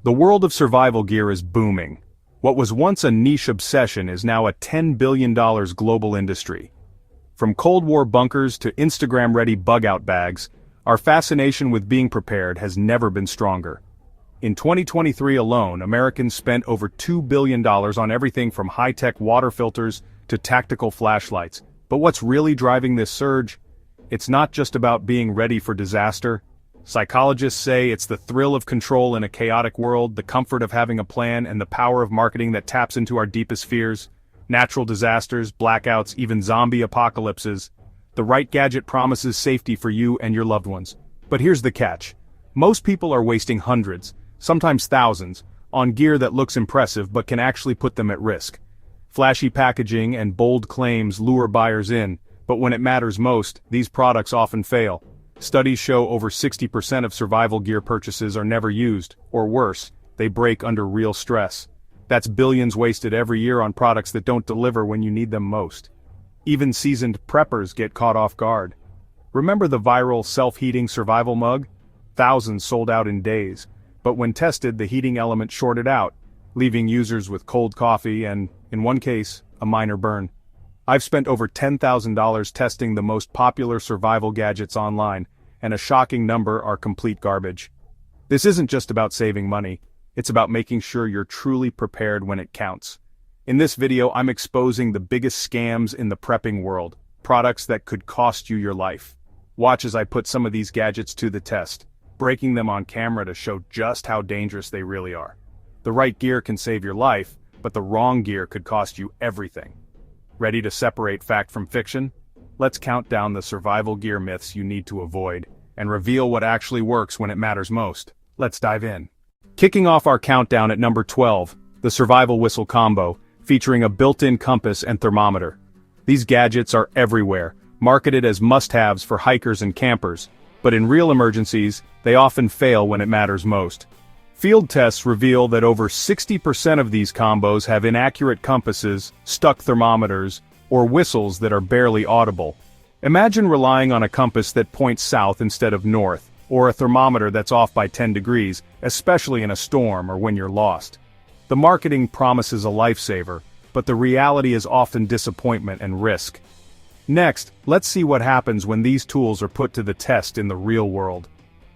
The world of survival gear is booming. What was once a niche obsession is now a $10 billion global industry. From Cold War bunkers to Instagram-ready bug-out bags, our fascination with being prepared has never been stronger. In 2023 alone, Americans spent over $2 billion on everything from high-tech water filters to tactical flashlights. But what's really driving this surge? It's not just about being ready for disaster. Psychologists say it's the thrill of control in a chaotic world, the comfort of having a plan, and the power of marketing that taps into our deepest fears. Natural disasters, blackouts, even zombie apocalypses. The right gadget promises safety for you and your loved ones. But here's the catch. Most people are wasting hundreds, sometimes thousands, on gear that looks impressive but can actually put them at risk. Flashy packaging and bold claims lure buyers in, but when it matters most, these products often fail. Studies show over 60% of survival gear purchases are never used, or worse, they break under real stress. That's billions wasted every year on products that don't deliver when you need them most. Even seasoned preppers get caught off guard. Remember the viral self-heating survival mug? Thousands sold out in days, but when tested the heating element shorted out, leaving users with cold coffee and, in one case, a minor burn. I've spent over $10,000 testing the most popular survival gadgets online, and a shocking number are complete garbage. This isn't just about saving money, it's about making sure you're truly prepared when it counts. In this video, I'm exposing the biggest scams in the prepping world, products that could cost you your life. Watch as I put some of these gadgets to the test, breaking them on camera to show just how dangerous they really are. The right gear can save your life, but the wrong gear could cost you everything. Ready to separate fact from fiction? Let's count down the survival gear myths you need to avoid, and reveal what actually works when it matters most. Let's dive in. Kicking off our countdown at number 12, the survival whistle combo, featuring a built-in compass and thermometer. These gadgets are everywhere, marketed as must-haves for hikers and campers, but in real emergencies, they often fail when it matters most. Field tests reveal that over 60% of these combos have inaccurate compasses, stuck thermometers, or whistles that are barely audible. Imagine relying on a compass that points south instead of north, or a thermometer that's off by 10 degrees, especially in a storm or when you're lost. The marketing promises a lifesaver, but the reality is often disappointment and risk. Next, let's see what happens when these tools are put to the test in the real world.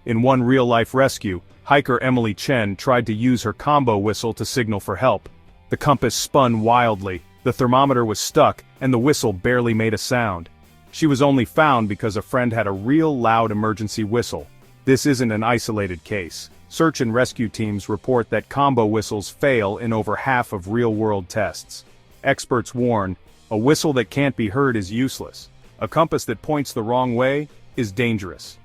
In one real-life rescue, hiker Emily Chen tried to use her combo whistle to signal for help. The compass spun wildly, the thermometer was stuck, and the whistle barely made a sound. She was only found because a friend had a real loud emergency whistle. This isn't an isolated case. Search and rescue teams report that combo whistles fail in over half of real-world tests. Experts warn, a whistle that can't be heard is useless. A compass that points the wrong way is dangerous.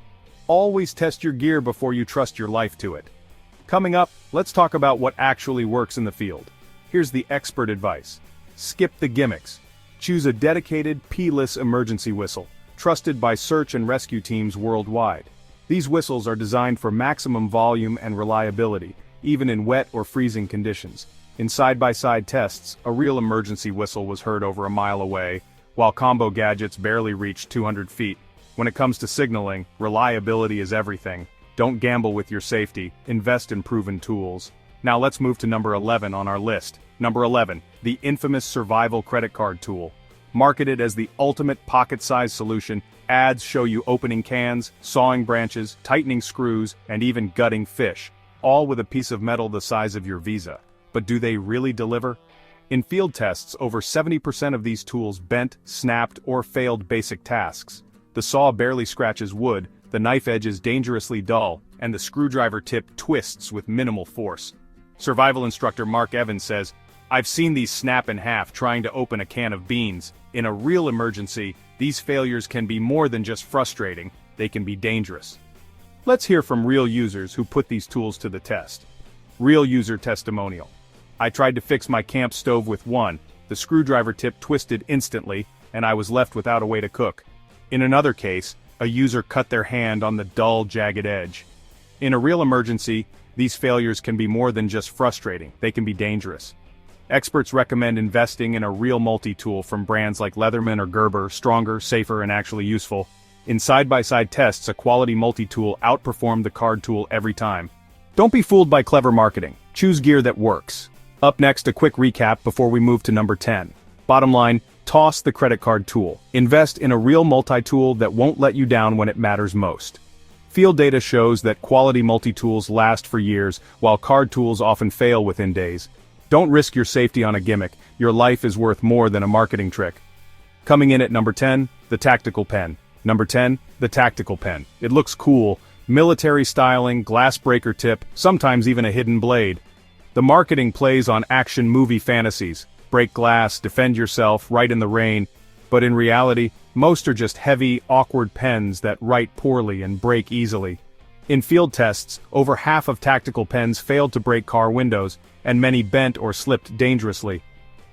Always test your gear before you trust your life to it. Coming up, let's talk about what actually works in the field. Here's the expert advice. Skip the gimmicks. Choose a dedicated, P-less emergency whistle, trusted by search and rescue teams worldwide. These whistles are designed for maximum volume and reliability, even in wet or freezing conditions. In side-by-side tests, a real emergency whistle was heard over a mile away, while combo gadgets barely reached 200 feet. When it comes to signaling, reliability is everything. Don't gamble with your safety, invest in proven tools. Now let's move to number 11 on our list. Number 11, the infamous survival credit card tool. Marketed as the ultimate pocket-sized solution, ads show you opening cans, sawing branches, tightening screws, and even gutting fish, all with a piece of metal the size of your Visa. But do they really deliver? In field tests, over 70% of these tools bent, snapped, or failed basic tasks. The saw barely scratches wood, the knife edge is dangerously dull, and the screwdriver tip twists with minimal force. Survival instructor Mark Evans says, "I've seen these snap in half trying to open a can of beans. In a real emergency, these failures can be more than just frustrating, they can be dangerous." Let's hear from real users who put these tools to the test. Real user testimonial. "I tried to fix my camp stove with one. The screwdriver tip twisted instantly, and I was left without a way to cook." In another case, a user cut their hand on the dull, jagged edge. In a real emergency, these failures can be more than just frustrating, they can be dangerous. Experts recommend investing in a real multi-tool from brands like Leatherman or Gerber, stronger, safer, and actually useful. In side-by-side tests, a quality multi-tool outperformed the card tool every time. Don't be fooled by clever marketing. Choose gear that works. Up next, a quick recap before we move to number 10. Bottom line, toss the credit card tool. Invest in a real multi-tool that won't let you down when it matters most. Field data shows that quality multi-tools last for years, while card tools often fail within days. Don't risk your safety on a gimmick. Your life is worth more than a marketing trick. Coming in at number 10, the tactical pen. Number 10, the tactical pen. It looks cool. Military styling, glass breaker tip, sometimes even a hidden blade. The marketing plays on action movie fantasies. Break glass, defend yourself, write in the rain. But in reality, most are just heavy, awkward pens that write poorly and break easily. In field tests, over half of tactical pens failed to break car windows, and many bent or slipped dangerously.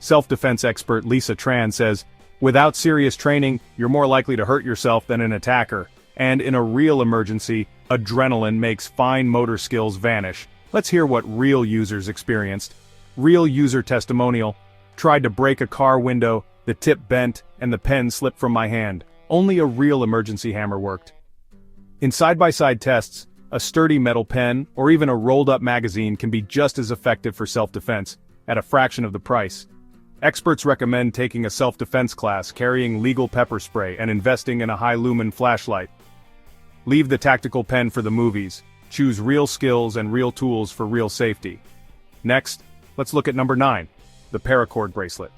Self-defense expert Lisa Tran says, "Without serious training, you're more likely to hurt yourself than an attacker. And in a real emergency, adrenaline makes fine motor skills vanish." Let's hear what real users experienced. Real user testimonial. Tried to break a car window, the tip bent, and the pen slipped from my hand. Only a real emergency hammer worked. In side-by-side tests, a sturdy metal pen, or even a rolled-up magazine can be just as effective for self-defense, at a fraction of the price. Experts recommend taking a self-defense class, carrying legal pepper spray, and investing in a high-lumen flashlight. Leave the tactical pen for the movies. Choose real skills and real tools for real safety. Next, let's look at number 9, the Paracord bracelet.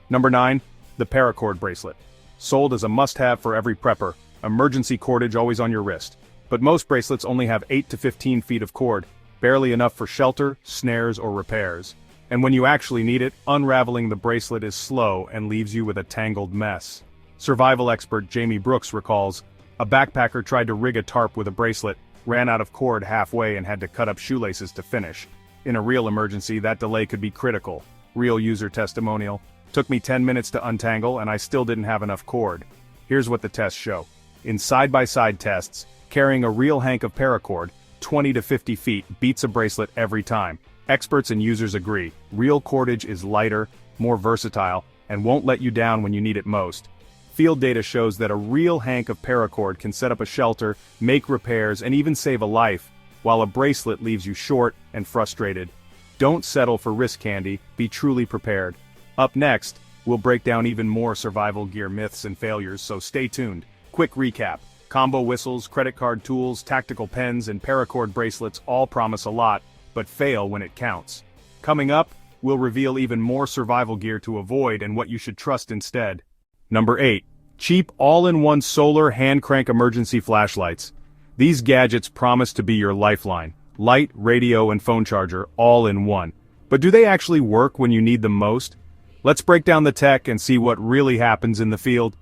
Number 9, the Paracord bracelet. Sold as a must-have for every prepper, emergency cordage always on your wrist. But most bracelets only have 8 to 15 feet of cord, barely enough for shelter, snares, or repairs. And when you actually need it, unraveling the bracelet is slow and leaves you with a tangled mess. Survival expert Jamie Brooks recalls, a backpacker tried to rig a tarp with a bracelet, ran out of cord halfway and had to cut up shoelaces to finish. In a real emergency, that delay could be critical. Real user testimonial. Took me 10 minutes to untangle and I still didn't have enough cord. Here's what the tests show. In side-by-side tests, carrying a real hank of paracord, 20 to 50 feet, beats a bracelet every time. Experts and users agree. Real cordage is lighter, more versatile, and won't let you down when you need it most. Field data shows that a real hank of paracord can set up a shelter, make repairs, and even save a life, while a bracelet leaves you short and frustrated. Don't settle for wrist candy, be truly prepared. Up next, we'll break down even more survival gear myths and failures, so stay tuned. Quick recap. Combo whistles, credit card tools, tactical pens, and paracord bracelets all promise a lot, but fail when it counts. Coming up, we'll reveal even more survival gear to avoid and what you should trust instead. Number 8. Cheap all-in-one solar hand-crank emergency flashlights. These gadgets promise to be your lifeline. Light, radio, and phone charger, all in one. But do they actually work when you need them most? Let's break down the tech and see what really happens in the field.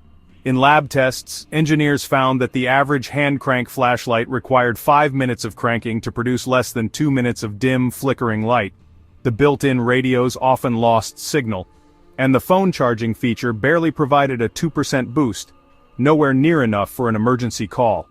In lab tests, engineers found that the average hand-crank flashlight required 5 minutes of cranking to produce less than 2 minutes of dim, flickering light. The built-in radios often lost signal, and the phone charging feature barely provided a 2% boost, nowhere near enough for an emergency call.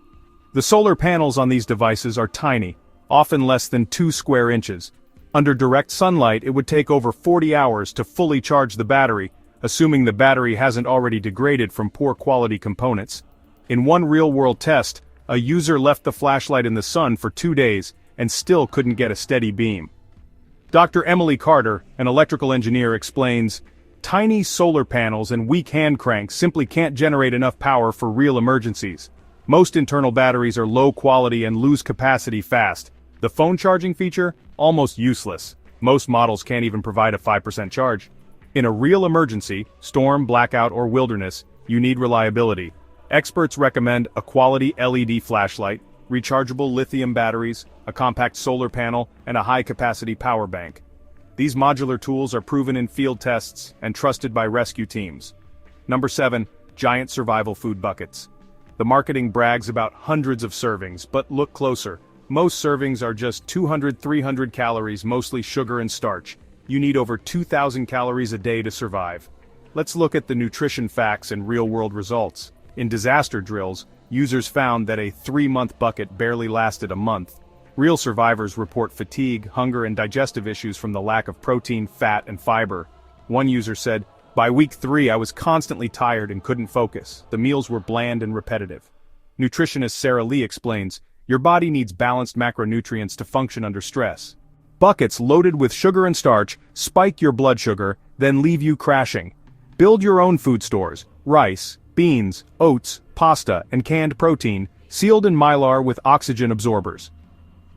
The solar panels on these devices are tiny, often less than 2 square inches. Under direct sunlight, it would take over 40 hours to fully charge the battery, assuming the battery hasn't already degraded from poor quality components. In one real-world test, a user left the flashlight in the sun for 2 days and still couldn't get a steady beam. Dr. Emily Carter, an electrical engineer, explains, "Tiny solar panels and weak hand cranks simply can't generate enough power for real emergencies. Most internal batteries are low quality and lose capacity fast. The phone charging feature? Almost useless. Most models can't even provide a 5% charge. In a real emergency, storm, blackout, or wilderness, you need reliability. Experts recommend a quality LED flashlight, rechargeable lithium batteries, a compact solar panel, and a high-capacity power bank. These modular tools are proven in field tests and trusted by rescue teams." Number 7. Giant survival food buckets. The marketing brags about hundreds of servings, but look closer. Most servings are just 200–300 calories, mostly sugar and starch. You need over 2,000 calories a day to survive. Let's look at the nutrition facts and real-world results. In disaster drills, users found that a 3-month bucket barely lasted a month. Real survivors report fatigue, hunger, and digestive issues from the lack of protein, fat, and fiber. One user said, "By week 3 I was constantly tired and couldn't focus. The meals were bland and repetitive." Nutritionist Sarah Lee explains, Your body needs balanced macronutrients to function under stress. Buckets loaded with sugar and starch spike your blood sugar, then leave you crashing. Build your own food stores: rice, beans, oats, pasta, and canned protein, sealed in mylar with oxygen absorbers.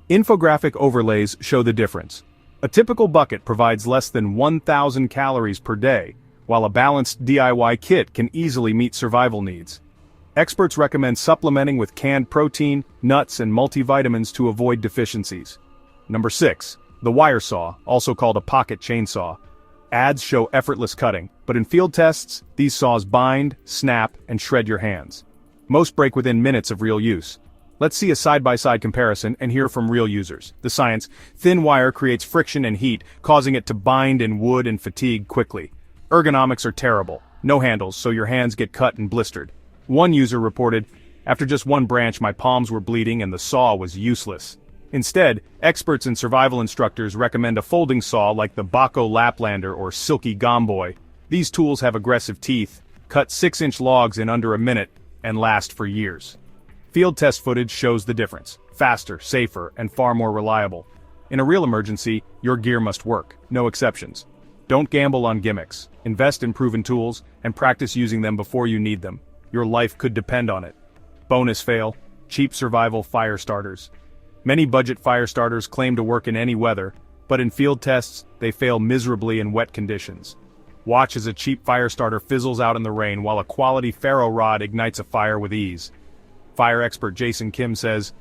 Infographic overlays show the difference. A typical bucket provides less than 1,000 calories per day, while a balanced DIY kit can easily meet survival needs. Experts recommend supplementing with canned protein, nuts, and multivitamins to avoid deficiencies. Number 6. The wire saw, also called a pocket chainsaw. Ads show effortless cutting, but in field tests, these saws bind, snap, and shred your hands. Most break within minutes of real use. Let's see a side-by-side comparison and hear from real users. The science: thin wire creates friction and heat, causing it to bind in wood and fatigue quickly. Ergonomics are terrible. No handles, so your hands get cut and blistered. One user reported, "After just one branch, my palms were bleeding and the saw was useless." Instead, experts and survival instructors recommend a folding saw like the Baco Laplander or Silky Gomboy. These tools have aggressive teeth, cut 6-inch logs in under a minute, and last for years. Field test footage shows the difference: faster, safer, and far more reliable. In a real emergency, your gear must work, no exceptions. Don't gamble on gimmicks. Invest in proven tools, and practice using them before you need them. Your life could depend on it. Bonus fail: cheap survival fire starters. Many budget fire starters claim to work in any weather, but in field tests, they fail miserably in wet conditions. Watch as a cheap fire starter fizzles out in the rain while a quality ferro rod ignites a fire with ease. Fire expert Jason Kim says,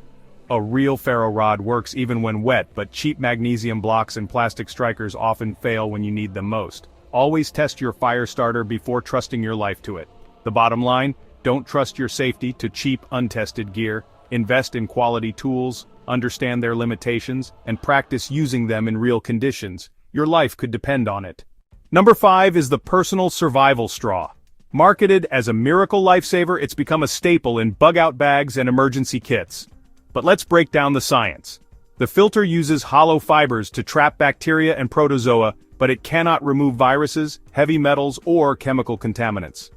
"A real ferro rod works even when wet, but cheap magnesium blocks and plastic strikers often fail when you need them most." Always test your fire starter before trusting your life to it. The bottom line: don't trust your safety to cheap, untested gear. Invest in quality tools, understand their limitations, and practice using them in real conditions. Your life could depend on it. Number 5 is the personal survival straw. Marketed as a miracle lifesaver, it's become a staple in bug-out bags and emergency kits. But let's break down the science. The filter uses hollow fibers to trap bacteria and protozoa, but it cannot remove viruses, heavy metals, or chemical contaminants.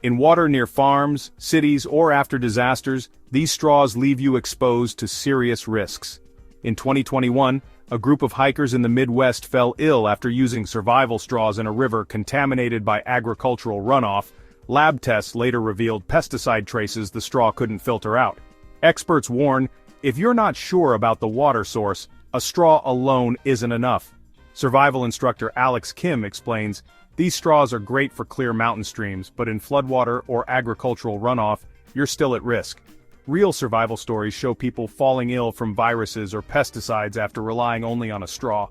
In water near farms, cities, or after disasters, these straws leave you exposed to serious risks. In 2021, a group of hikers in the Midwest fell ill after using survival straws in a river contaminated by agricultural runoff. Lab tests later revealed pesticide traces the straw couldn't filter out. Experts warn, if you're not sure about the water source, a straw alone isn't enough. Survival instructor Alex Kim explains, "These straws are great for clear mountain streams, but in floodwater or agricultural runoff, you're still at risk." Real survival stories show people falling ill from viruses or pesticides after relying only on a straw.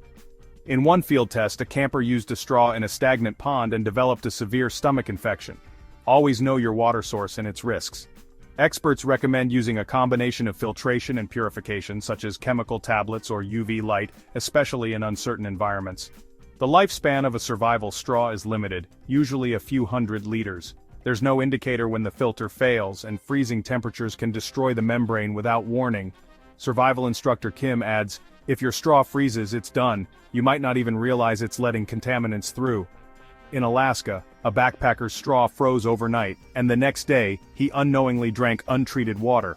In one field test, a camper used a straw in a stagnant pond and developed a severe stomach infection. Always know your water source and its risks. Experts recommend using a combination of filtration and purification, such as chemical tablets or UV light, especially in uncertain environments. The lifespan of a survival straw is limited, usually a few hundred liters. There's no indicator when the filter fails, and freezing temperatures can destroy the membrane without warning. Survival instructor Kim adds, "If your straw freezes, it's done. You might not even realize it's letting contaminants through." In Alaska, a backpacker's straw froze overnight, and the next day, he unknowingly drank untreated water.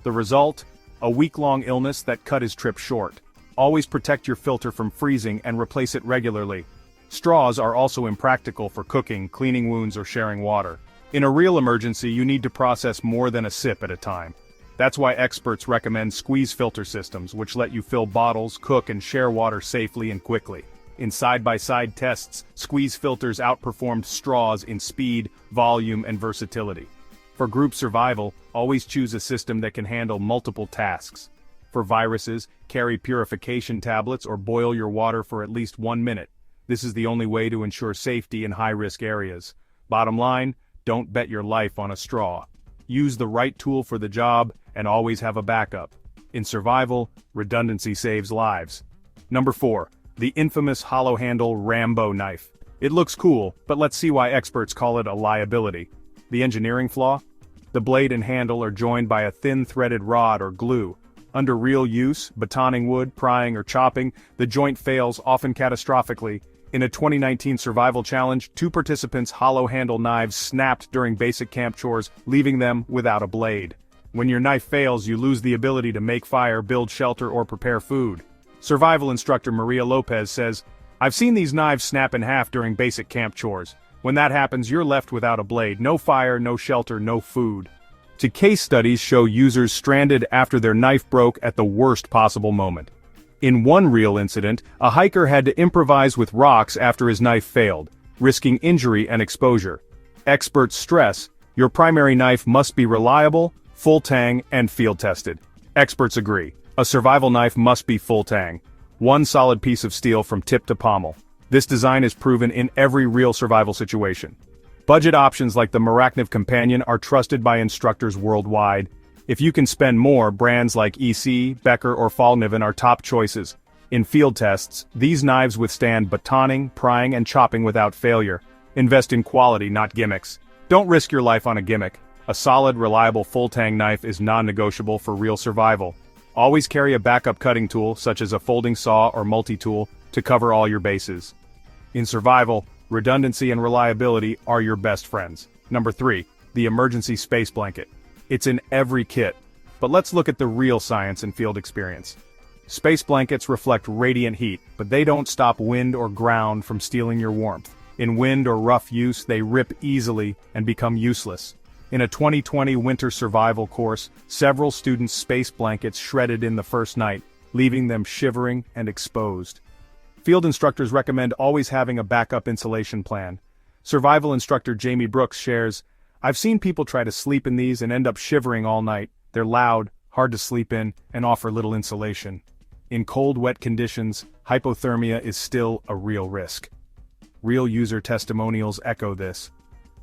The result? A week-long illness that cut his trip short. Always protect your filter from freezing and replace it regularly. Straws are also impractical for cooking, cleaning wounds, or sharing water. In a real emergency, you need to process more than a sip at a time. That's why experts recommend squeeze filter systems, which let you fill bottles, cook, and share water safely and quickly. In side-by-side tests, squeeze filters outperformed straws in speed, volume, and versatility. For group survival, always choose a system that can handle multiple tasks. For viruses, carry purification tablets or boil your water for at least 1 minute. This is the only way to ensure safety in high-risk areas. Bottom line, don't bet your life on a straw. Use the right tool for the job, and always have a backup. In survival, redundancy saves lives. Number 4. The infamous hollow-handle Rambo knife. It looks cool, but let's see why experts call it a liability. The engineering flaw? The blade and handle are joined by a thin threaded rod or glue. Under real use, batoning wood, prying, or chopping, the joint fails, often catastrophically. In a 2019 survival challenge, 2 participants' hollow-handle knives snapped during basic camp chores, leaving them without a blade. When your knife fails, you lose the ability to make fire, build shelter, or prepare food. Survival instructor Maria Lopez says, "I've seen these knives snap in half during basic camp chores. When that happens, you're left without a blade, no fire, no shelter, no food." Case studies show users stranded after their knife broke at the worst possible moment. In one real incident, a hiker had to improvise with rocks after his knife failed, risking injury and exposure. Experts stress, your primary knife must be reliable, full tang, and field tested. Experts agree. A survival knife must be full tang. One solid piece of steel from tip to pommel. This design is proven in every real survival situation. Budget options like the Maracniv Companion are trusted by instructors worldwide. If you can spend more, brands like EC, Becker, or Fallkniven are top choices. In field tests, these knives withstand batoning, prying, and chopping without failure. Invest in quality, not gimmicks. Don't risk your life on a gimmick. A solid, reliable full-tang knife is non-negotiable for real survival. Always carry a backup cutting tool, such as a folding saw or multi-tool, to cover all your bases. In survival, redundancy and reliability are your best friends. Number 3, the emergency space blanket. It's in every kit. But let's look at the real science and field experience. Space blankets reflect radiant heat, but they don't stop wind or ground from stealing your warmth. In wind or rough use, they rip easily and become useless. In a 2020 winter survival course, several students' space blankets shredded in the first night, leaving them shivering and exposed. Field instructors recommend always having a backup insulation plan. Survival instructor Jamie Brooks shares, "I've seen people try to sleep in these and end up shivering all night. They're loud, hard to sleep in, and offer little insulation." In cold, wet conditions, hypothermia is still a real risk. Real user testimonials echo this.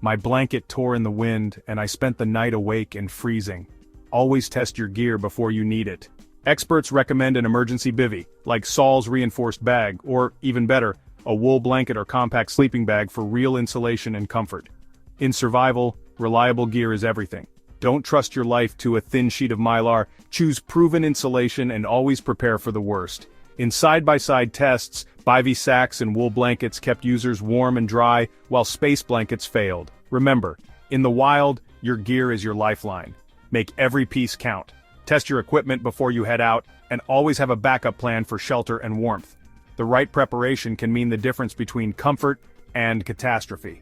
"My blanket tore in the wind, and I spent the night awake and freezing." Always test your gear before you need it. Experts recommend an emergency bivvy, like Saul's reinforced bag, or, even better, a wool blanket or compact sleeping bag for real insulation and comfort. In survival, reliable gear is everything. Don't trust your life to a thin sheet of Mylar, choose proven insulation and always prepare for the worst. In side-by-side tests, bivy sacks and wool blankets kept users warm and dry, while space blankets failed. Remember, in the wild, your gear is your lifeline. Make every piece count. Test your equipment before you head out, and always have a backup plan for shelter and warmth. The right preparation can mean the difference between comfort and catastrophe.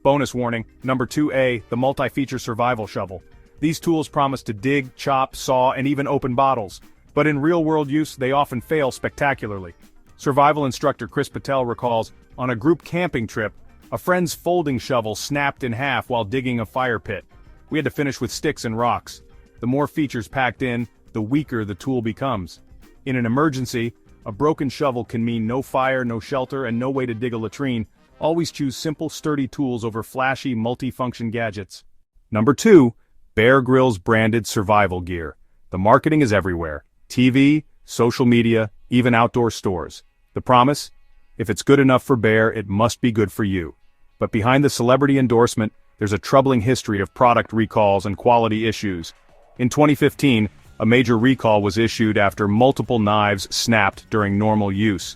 Bonus warning, number 2A, the multi-feature survival shovel. These tools promise to dig, chop, saw, and even open bottles. But in real-world use, they often fail spectacularly. Survival instructor Chris Patel recalls, on a group camping trip, a friend's folding shovel snapped in half while digging a fire pit. We had to finish with sticks and rocks. The more features packed in, the weaker the tool becomes. In an emergency, a broken shovel can mean no fire, no shelter, and no way to dig a latrine. Always choose simple, sturdy tools over flashy, multi-function gadgets. Number 2, Bear Grylls branded survival gear. The marketing is everywhere. TV, social media, even outdoor stores. The promise? If it's good enough for Bear, it must be good for you. But behind the celebrity endorsement, there's a troubling history of product recalls and quality issues. In 2015, a major recall was issued after multiple knives snapped during normal use.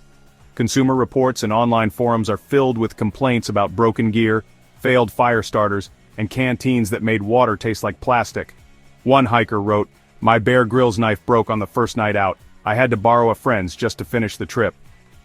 Consumer reports and online forums are filled with complaints about broken gear, failed fire starters, and canteens that made water taste like plastic. One hiker wrote, "My Bear Grylls knife broke on the first night out. I had to borrow a friend's just to finish the trip."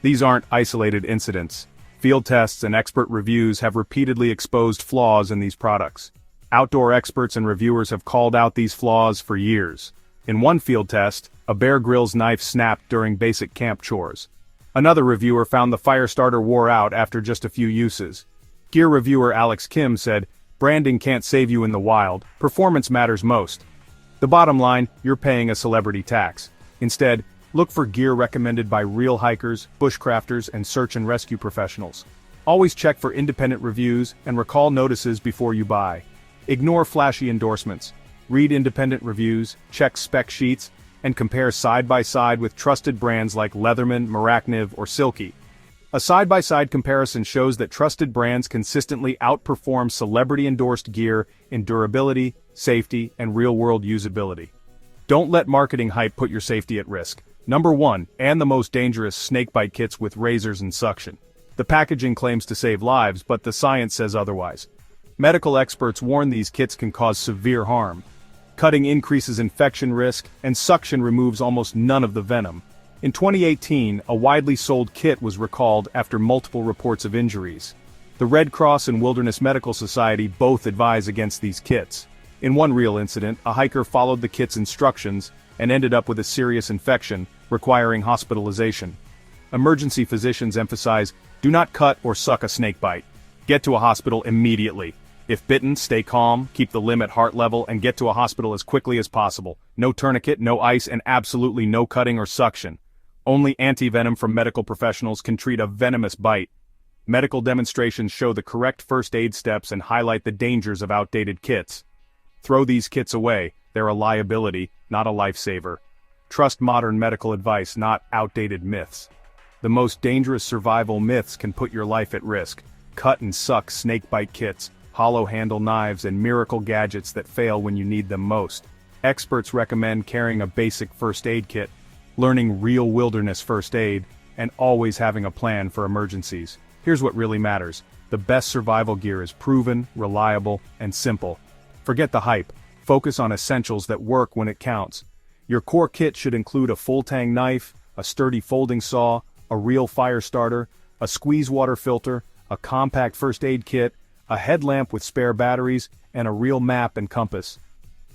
These aren't isolated incidents. Field tests and expert reviews have repeatedly exposed flaws in these products. Outdoor experts and reviewers have called out these flaws for years. In one field test, a Bear Grylls knife snapped during basic camp chores. Another reviewer found the fire starter wore out after just a few uses. Gear reviewer Alex Kim said, "Branding can't save you in the wild, performance matters most." The bottom line, you're paying a celebrity tax. Instead, look for gear recommended by real hikers, bushcrafters, and search and rescue professionals. Always check for independent reviews and recall notices before you buy. Ignore flashy endorsements. Read independent reviews, check spec sheets, and compare side by side with trusted brands like Leatherman, Maracniv, or Silky. A side-by-side comparison shows that trusted brands consistently outperform celebrity-endorsed gear in durability, safety, and real-world usability. Don't let marketing hype put your safety at risk. Number 1, and the most dangerous, snakebite kits with razors and suction. The packaging claims to save lives, but the science says otherwise. Medical experts warn these kits can cause severe harm. Cutting increases infection risk, and suction removes almost none of the venom. In 2018, a widely sold kit was recalled after multiple reports of injuries. The Red Cross and Wilderness Medical Society both advise against these kits. In one real incident, a hiker followed the kit's instructions and ended up with a serious infection, requiring hospitalization. Emergency physicians emphasize, do not cut or suck a snake bite. Get to a hospital immediately. If bitten, stay calm, keep the limb at heart level, and get to a hospital as quickly as possible. No tourniquet, no ice, and absolutely no cutting or suction. Only anti-venom from medical professionals can treat a venomous bite. Medical demonstrations show the correct first aid steps and highlight the dangers of outdated kits. Throw these kits away, they're a liability, not a lifesaver. Trust modern medical advice, not outdated myths. The most dangerous survival myths can put your life at risk. Cut and suck snakebite kits, hollow handle knives, and miracle gadgets that fail when you need them most. Experts recommend carrying a basic first aid kit, learning real wilderness first aid, and always having a plan for emergencies. Here's what really matters. The best survival gear is proven, reliable, and simple. Forget the hype. Focus on essentials that work when it counts. Your core kit should include a full-tang knife, a sturdy folding saw, a real fire starter, a squeeze water filter, a compact first aid kit, a headlamp with spare batteries, and a real map and compass.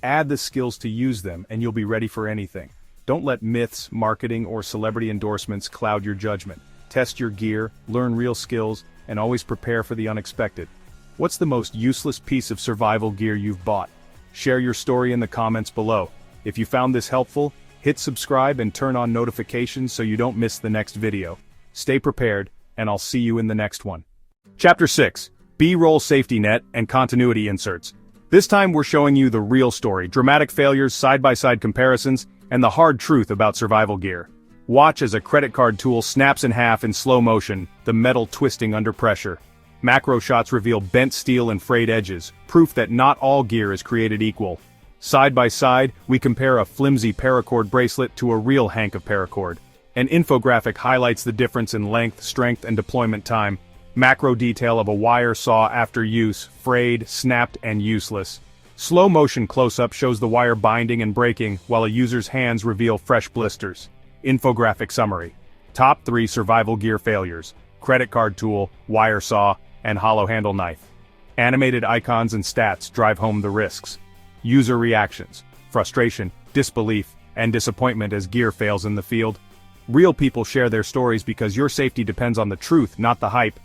Add the skills to use them and you'll be ready for anything. Don't let myths, marketing, or celebrity endorsements cloud your judgment. Test your gear, learn real skills, and always prepare for the unexpected. What's the most useless piece of survival gear you've bought? Share your story in the comments below. If you found this helpful, hit subscribe and turn on notifications so you don't miss the next video. Stay prepared, and I'll see you in the next one. Chapter 6. B-roll safety net and continuity inserts. This time we're showing you the real story, dramatic failures, side-by-side comparisons, and the hard truth about survival gear. Watch as a credit card tool snaps in half in slow motion, the metal twisting under pressure. Macro shots reveal bent steel and frayed edges, proof that not all gear is created equal. Side by side, we compare a flimsy Paracord bracelet to a real hank of Paracord. An infographic highlights the difference in length, strength, and deployment time. Macro detail of a wire saw after use, frayed, snapped, and useless. Slow motion close-up shows the wire binding and breaking, while a user's hands reveal fresh blisters. Infographic summary. Top 3 survival gear failures: credit card tool, wire saw, and hollow handle knife. Animated icons and stats drive home the risks. User reactions: frustration, disbelief, and disappointment as gear fails in the field. Real people share their stories because your safety depends on the truth, not the hype.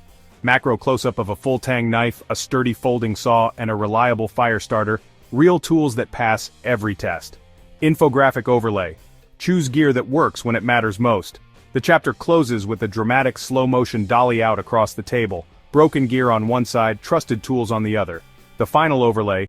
Macro close-up of a full-tang knife, a sturdy folding saw, and a reliable fire starter, real tools that pass every test. Infographic overlay. Choose gear that works when it matters most. The chapter closes with a dramatic slow-motion dolly out across the table, broken gear on one side, trusted tools on the other. The final overlay,